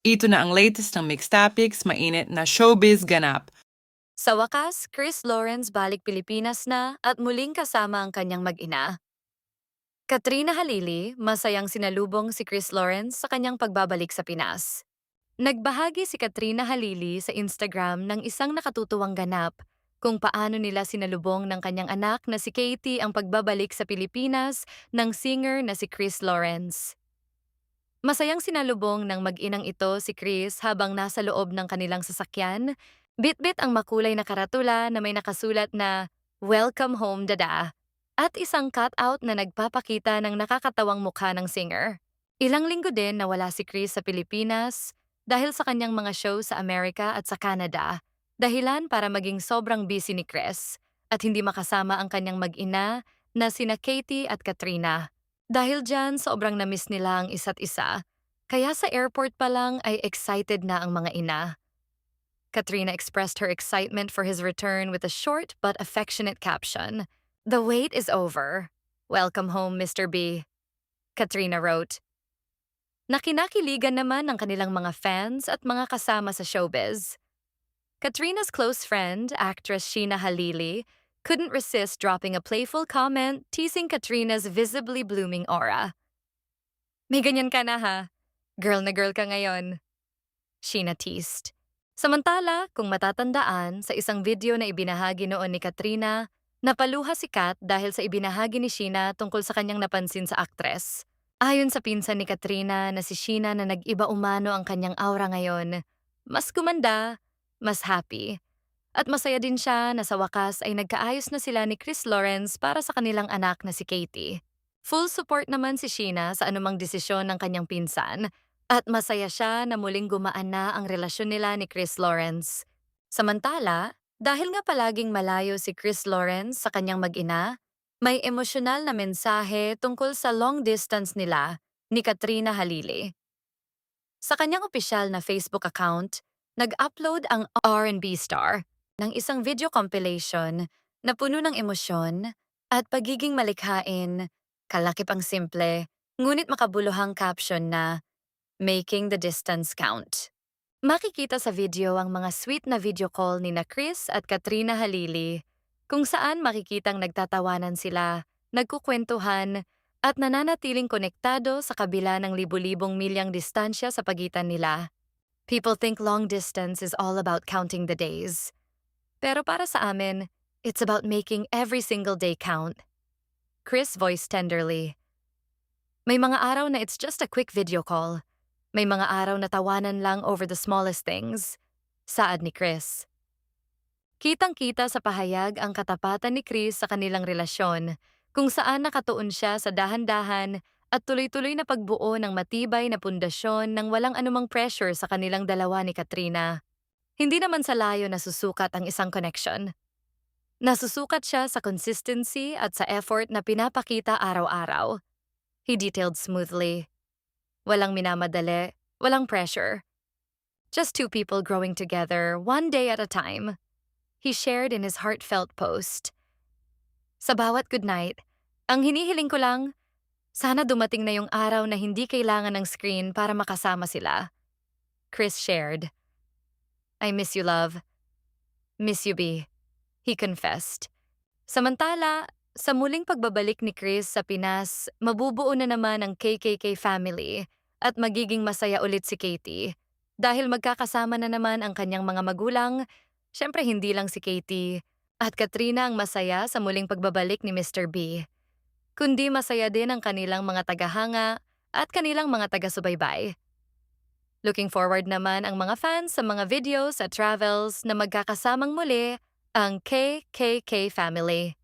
Ito na ang latest ng Mixed Topics, mainit na showbiz ganap. Sa wakas, Chris Lawrence balik Pilipinas na at muling kasama ang kanyang mag-ina. Katrina Halili, masayang sinalubong si Chris Lawrence sa kanyang pagbabalik sa Pinas. Nagbahagi si Katrina Halili sa Instagram ng isang nakatutuwang ganap kung paano nila sinalubong ng kanyang anak na si Katie ang pagbabalik sa Pilipinas ng singer na si Chris Lawrence. Masayang sinalubong ng mag-inang ito si Chris habang nasa loob ng kanilang sasakyan. Bitbit ang makulay na karatula na may nakasulat na "Welcome home, Dada" at isang cutout na nagpapakita ng nakakatawang mukha ng singer. Ilang linggo din na wala si Chris sa Pilipinas dahil sa kanyang mga show sa Amerika at sa Canada, dahilan para maging sobrang busy ni Chris at hindi makasama ang kanyang mag-ina na sina Katie at Katrina. Dahil dyan, sobrang na-miss nila ang isa't isa, kaya sa airport pa lang ay excited na ang mga ina. Katrina expressed her excitement for his return with a short but affectionate caption. "The wait is over. Welcome home, Mr. B." Katrina wrote. Nakinakiligan naman ng kanilang mga fans at mga kasama sa showbiz. Katrina's close friend, actress Sheena Halili, couldn't resist dropping a playful comment teasing Katrina's visibly blooming aura. "May ganyan ka na ha. Girl na girl ka ngayon," Sheena teased. Samantala, kung matatandaan, sa isang video na ibinahagi noon ni Katrina, napaluha si Kat dahil sa ibinahagi ni Sheena tungkol sa kanyang napansin sa aktres. Ayon sa pinsan ni Katrina na si Sheena na nag-iba umano ang kanyang aura ngayon, mas gumanda, mas happy. At masaya din siya na sa wakas ay nagkaayos na sila ni Chris Lawrence para sa kanilang anak na si Katie. Full support naman si Sheena sa anumang desisyon ng kanyang pinsan at masaya siya na muling gumaan na ang relasyon nila ni Chris Lawrence. Samantala, dahil nga palaging malayo si Chris Lawrence sa kanyang mag-ina, may emosyonal na mensahe tungkol sa long distance nila ni Katrina Halili. Sa kanyang opisyal na Facebook account, nag-upload ang R&B star ng isang video compilation na puno ng emosyon at pagiging malikhain, kalakip ang simple, ngunit makabuluhang caption na "Making the Distance Count." Makikita sa video ang mga sweet na video call ni na Chris at Katrina Halili, kung saan makikitang nagtatawanan sila, nagkukwentuhan, at nananatiling konektado sa kabila ng libu-libong milyang distansya sa pagitan nila. People think long distance is all about counting the days. Pero para sa amin, it's about making every single day count. Chris voiced tenderly. "May mga araw na it's just a quick video call. May mga araw na tawanan lang over the smallest things," saad ni Chris. Kitang-kita sa pahayag ang katapatan ni Chris sa kanilang relasyon, kung saan nakatuon siya sa dahan-dahan at tuloy-tuloy na pagbuo ng matibay na pundasyon ng walang anumang pressure sa kanilang dalawa ni Katrina. Hindi naman sa layo nasusukat ang isang connection. Nasusukat siya sa consistency at sa effort na pinapakita araw-araw. He detailed smoothly. Walang minamadali, walang pressure. Just two people growing together, one day at a time. He shared in his heartfelt post. "Sa bawat goodnight, ang hinihiling ko lang, sana dumating na yung araw na hindi kailangan ng screen para makasama sila." Chris shared. "I miss you, love. Miss you, B," he confessed. Samantala, sa muling pagbabalik ni Chris sa Pinas, mabubuo na naman ang KKK family at magiging masaya ulit si Katie. Dahil magkakasama na naman ang kanyang mga magulang, syempre hindi lang si Katie at Katrina ang masaya sa muling pagbabalik ni Mr. B. Kundi masaya din ang kanilang mga tagahanga at kanilang mga taga-subaybay. Looking forward naman ang mga fans sa mga videos at travels na magkakasamang muli ang KKK family.